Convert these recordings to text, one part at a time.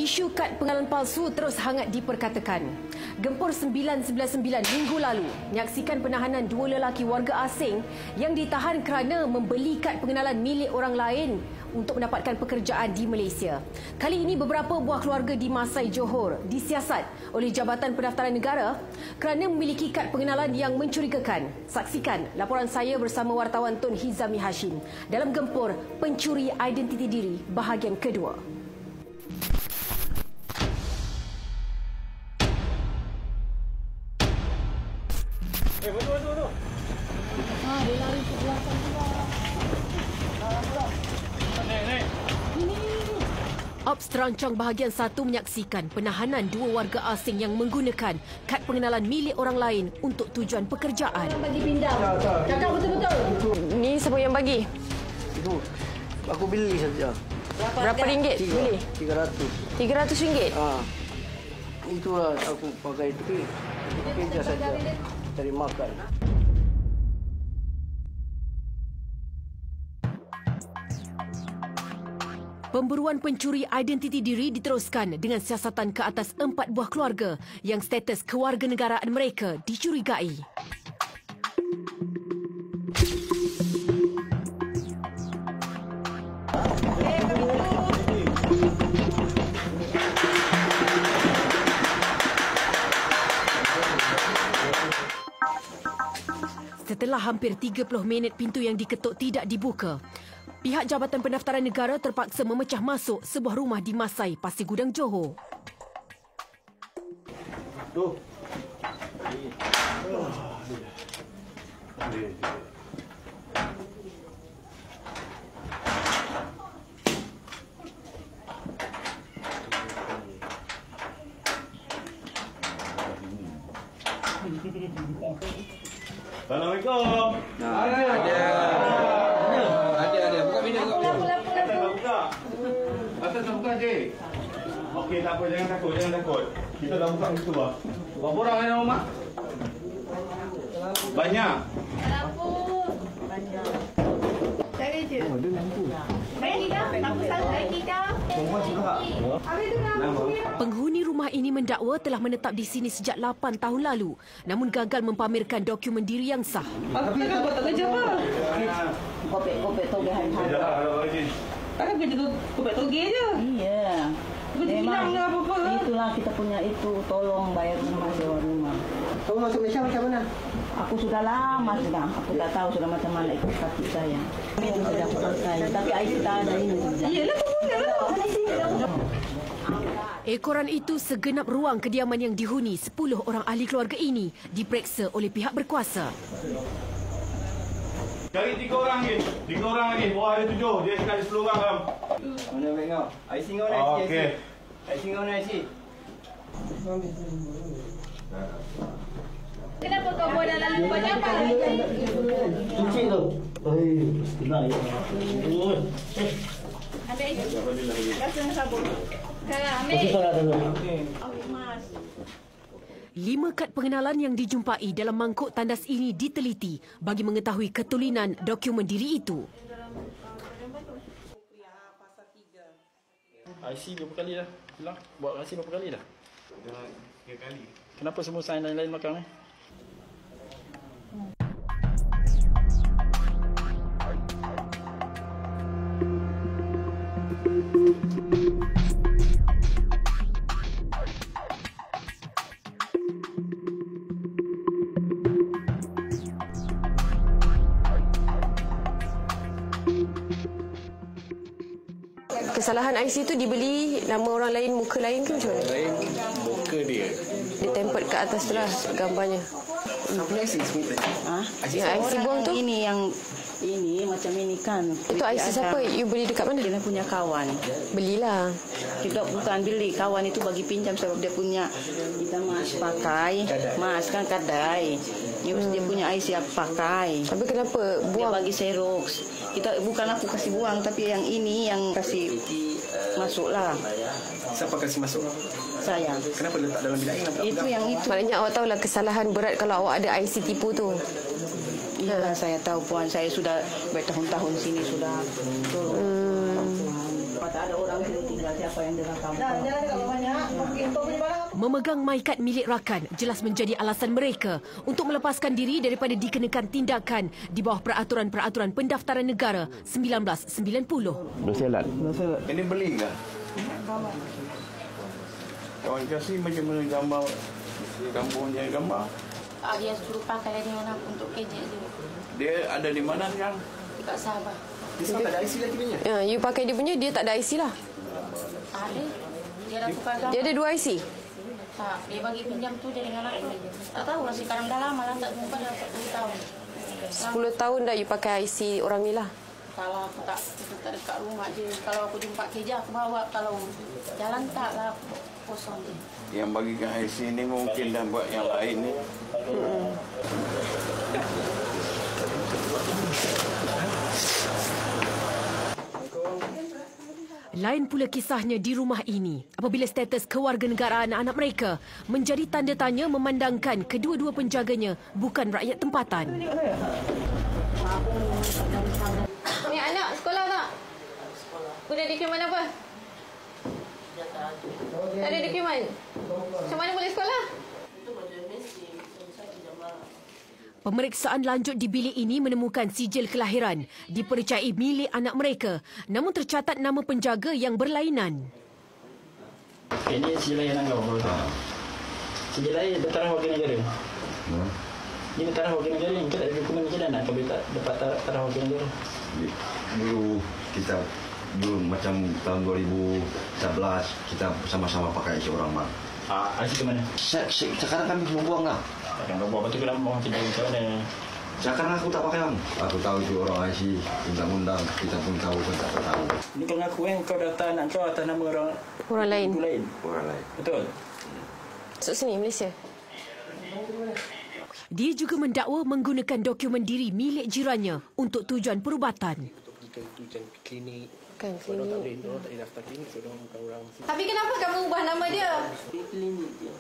Isu kad pengenalan palsu terus hangat diperkatakan. Gempur 999 minggu lalu menyaksikan penahanan dua lelaki warga asing yang ditahan kerana membeli kad pengenalan milik orang lain untuk mendapatkan pekerjaan di Malaysia. Kali ini beberapa buah keluarga di Masai Johor disiasat oleh Jabatan Pendaftaran Negara kerana memiliki kad pengenalan yang mencurigakan. Saksikan laporan saya bersama wartawan Tun Hizami Hashim dalam Gempur Pencuri Identiti Diri bahagian kedua. Betul. Dia lari ke belakang pula. Naik. Ini. Ops terancang bahagian 1 menyaksikan penahanan dua warga asing yang menggunakan kad pengenalan milik orang lain untuk tujuan pekerjaan. Orang bagi pindah. Cakap betul-betul. Ni siapa yang bagi? Itu aku beli saja. Berapa ringgit beli? 300. RM300. Itulah aku pakai itu. Kerja saja. Cari makan. Pemburuan pencuri identiti diri diteruskan dengan siasatan ke atas 4 buah keluarga yang status kewarganegaraan mereka dicurigai. Setelah hampir 30 minit pintu yang diketuk tidak dibuka, pihak Jabatan Pendaftaran Negara terpaksa memecah masuk sebuah rumah di Masai, Pasir Gudang, Johor. Tuh. Assalamualaikum. Ada. Buka pintu. Buka. Asal tak buka, Cik? Okey, tak apa. Jangan takut. Kita dah buka pintu, bah. Berapa orang ada rumah? Banyak. Banyak. Cari je. Oh, ada lampu. Lagi dah. Lampu satu lagi dah. Perempuan suka. Habis tu lampu. Penghuni rumah ini mendakwa telah menetap di sini sejak 8 tahun lalu, namun gagal mempamerkan dokumen diri yang sah. Apa kan buat tak kerja apa? Kopek toge hari-hari. Kalau Cik. Kan kerja tu kopek toge je. Iya. Memang itulah kita punya itu, tolong bayar rumah, sewa rumah. Kamu masuk Malaysia macam mana? Aku sudah lama sudah. Aku tak tahu sudah macam mana ikut kaki saya. Itu sudah aku pakai. Tapi air kita ada ini. Iyalah, Ekoran itu segenap ruang kediaman yang dihuni 10 orang ahli keluarga ini diperiksa oleh pihak berkuasa. Cari 3 orang lagi. Bawah ada 7. Dia sekali 10 orang dalam. Mana baik kau? IC kau nak IC. Okey. IC kau nak IC. kenapa kau buat dalam banyak apa? Cuci tu. Kenal ya. Ambil air. Rasa dengan sabun. Ambil. Mas. 5 kad pengenalan yang dijumpai dalam mangkuk tandas ini diteliti bagi mengetahui ketulinan dokumen diri itu. IC berapa kali dah? Hilang? Buat IC berapa kali dah? Dah 3 kali. Kenapa semua sign lain-lain belakang ni? Kesalahan IC itu dibeli nama orang lain, muka lain ke macam mana? Lain muka dia. Dia template kat atas tu lah gambarnya. Yang IC buang tu? Ini macam ini kan. Itu IC siapa? You beli dekat mana? Kita punya kawan. Belilah. Kita bukan beli, kawan itu bagi pinjam sebab dia punya kita mas pakai. Mas kan kadai. Dia punya IC aku pakai. Tapi kenapa Dia buang? bagi Xerox. Bukan aku kasih buang, tapi yang ini yang kasih masuklah. Siapa kasih masuk? Saya. Kenapa letak dalam bilik air? Itu yang itu. Maknanya awak tahulah kesalahan berat kalau awak ada IC tipu tu. Iya, saya tahu puan. Saya sudah bertahun-tahun sini sudah. Tolong. Pada ada orang sini Siapa yang direkam? Memegang MyCard milik rakan jelas menjadi alasan mereka untuk melepaskan diri daripada dikenakan tindakan di bawah peraturan-peraturan pendaftaran negara 1990. Berselat. Ini beli ke? Kawan kasih macam mana gambar kampungnya gambar. Dia suruh pakai dengan aku untuk kejek dia. Dia ada di mana sekarang? Dekat Sabah. Dia tak ada IC lagi punya. Ya, you pakai dia punya, dia tak ada IC lah. Ada. Dia dah tukar gambar. Dia ada 2 IC. Tak, dia bagi pinjam tu dia dengan aku. Tak tahu lah sekarang dah lama lah, tak jumpa dah 10 tahun. 10 tahun dah you pakai IC orang ni lah. Kalau aku tak dekat rumah je. Kalau aku jumpa kerja aku bawa. Kalau jalan tak lah kosong je. Yang bagikan IC ni mungkin dah buat yang lain ni. Lain pula kisahnya di rumah ini apabila status kewarganegaraan anak mereka menjadi tanda tanya memandangkan kedua-dua penjaganya bukan rakyat tempatan. Ni anak sekolah tak? Sudah dokumen apa? Tak ada dokumen? Macam mana boleh sekolah? Pemeriksaan lanjut di bilik ini menemukan sijil kelahiran dipercayai milik anak mereka, namun tercatat nama penjaga yang berlainan. Ini sijil layanan kau. Sijil lain Tentara Wakil Negara. Ini Tentara Wakil Negara. Kita tak ada dokumen macam mana kalau tak dapat Tentara Wakil Negara? Dulu macam tahun 2011 kita sama-sama pakai isi orang mak. IC ke mana? Sekarang kami semua buang lah. Akan kau buat, betul ke nama orang pinjam macam mana? Sekarang aku tak pakai lah. Aku tahu itu orang IC undang-undang, kita pun tahu pun tak tahu. Ini kau ngaku kau daftar anak kau atas nama Orang lain. Orang lain. Betul? Masuk sini, Malaysia. Dia juga mendakwa menggunakan dokumen diri milik jirannya untuk tujuan perubatan. Tujuan klinik. Kan, Orang tak boleh daftar klinik, orang bukan orang. Tapi kenapa kamu ubah nama dia? Klinik je.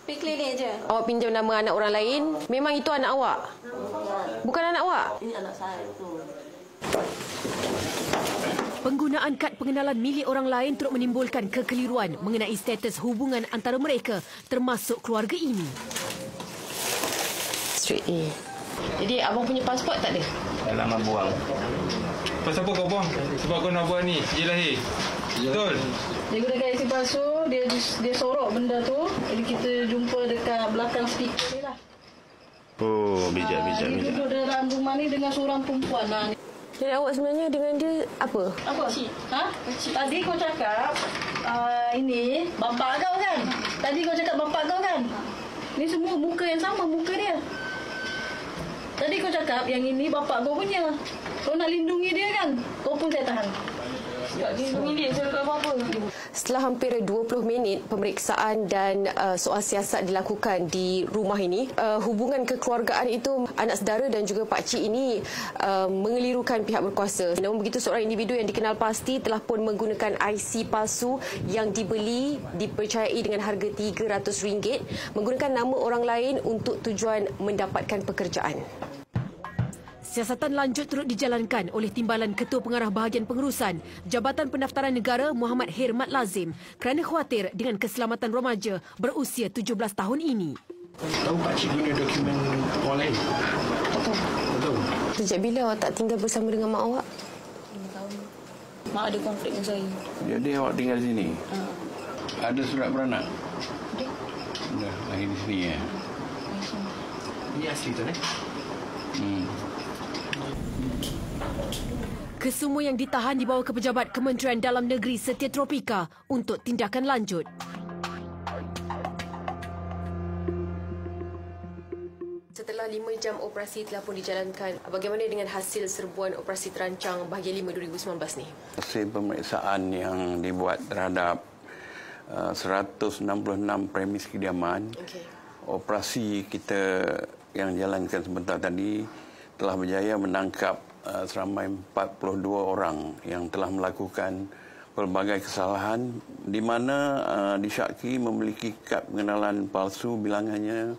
Pergi klinik je. Awak pinjam nama anak orang lain, memang itu anak awak? Bukan anak awak? Ini anak saya tu. Penggunaan kad pengenalan milik orang lain turut menimbulkan kekeliruan mengenai status hubungan antara mereka termasuk keluarga ini. Straight A. Jadi abang punya pasport tak ada? Lama buang. Pasal apa kau buang? Sebab kau nak buat ni, sijil lahir. Betul? Dia gunakan IC palsu, dia sorok benda tu. Jadi kita jumpa dekat belakang speaker ni lah. Oh, bijak. Dia duduk dalam rumah ni dengan seorang perempuan lah. Jadi awak sebenarnya dengan dia apa? Apa? Ha? Tadi kau cakap ini bapa kau kan? Tadi kau cakap bapa kau kan? Ni semua muka yang sama, muka dia. Tadi kau cakap yang ini bapa kau punya. Kau nak lindungi dia kan? Kau pun saya tahan. Tak lindungi dia, saya tak apa-apa. Setelah hampir 20 minit pemeriksaan dan soal siasat dilakukan di rumah ini, hubungan kekeluargaan itu anak saudara dan juga pakcik ini mengelirukan pihak berkuasa. Namun begitu, seorang individu yang dikenal pasti telah pun menggunakan IC palsu yang dibeli dipercayai dengan harga RM300 menggunakan nama orang lain untuk tujuan mendapatkan pekerjaan. Siasatan lanjut turut dijalankan oleh Timbalan Ketua Pengarah Bahagian Pengurusan Jabatan Pendaftaran Negara Muhammad Hermat Lazim kerana khawatir dengan keselamatan remaja berusia 17 tahun ini. Tahu pakcik guna dokumen orang lain? Betul. Sejak bila awak tak tinggal bersama dengan mak awak? 5 tahun. Mak ada konflik dengan saya. Jadi awak tinggal di sini? Ada surat beranak? Ada. Dah lahir di sini ya? Ini asli tu ni. Kesemua yang ditahan dibawa ke pejabat Kementerian Dalam Negeri Setia Tropika untuk tindakan lanjut. Setelah 5 jam operasi telah pun dijalankan, bagaimana dengan hasil serbuan operasi terancang bahagian 5 2019 ni? Hasil pemeriksaan yang dibuat terhadap 166 premis kediaman, operasi kita yang dijalankan sebentar tadi telah berjaya menangkap seramai 42 orang yang telah melakukan pelbagai kesalahan di mana disyaki memiliki kad pengenalan palsu bilangannya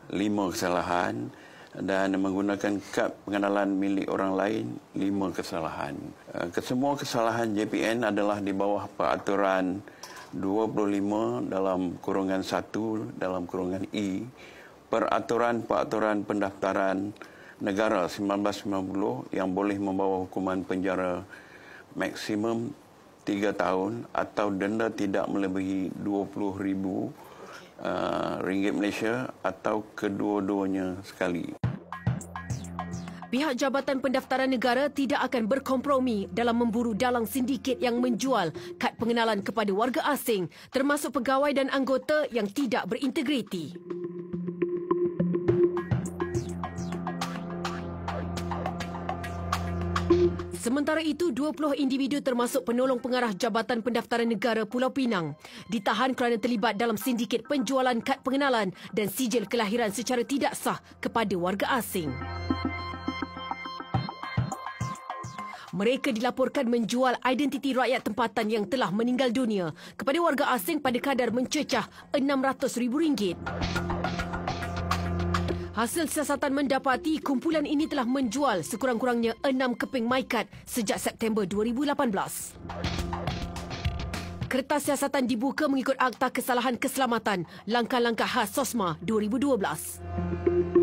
5 kesalahan dan menggunakan kad pengenalan milik orang lain 5 kesalahan. Kesemua kesalahan JPN adalah di bawah peraturan 25 dalam kurungan 1 dalam kurungan E Peraturan Pendaftaran Negara 1990 yang boleh membawa hukuman penjara maksimum 3 tahun atau denda tidak melebihi RM20,000 ringgit Malaysia atau kedua-duanya sekali. Pihak Jabatan Pendaftaran Negara tidak akan berkompromi dalam memburu dalang sindiket yang menjual kad pengenalan kepada warga asing, termasuk pegawai dan anggota yang tidak berintegriti. Sementara itu, 20 individu termasuk penolong pengarah Jabatan Pendaftaran Negara Pulau Pinang ditahan kerana terlibat dalam sindiket penjualan kad pengenalan dan sijil kelahiran secara tidak sah kepada warga asing. Mereka dilaporkan menjual identiti rakyat tempatan yang telah meninggal dunia kepada warga asing pada kadar mencecah RM600,000. Hasil siasatan mendapati kumpulan ini telah menjual sekurang-kurangnya 6 keping MyKad sejak September 2018. Kertas siasatan dibuka mengikut Akta Kesalahan Keselamatan Langkah-Langkah Khas SOSMA 2012.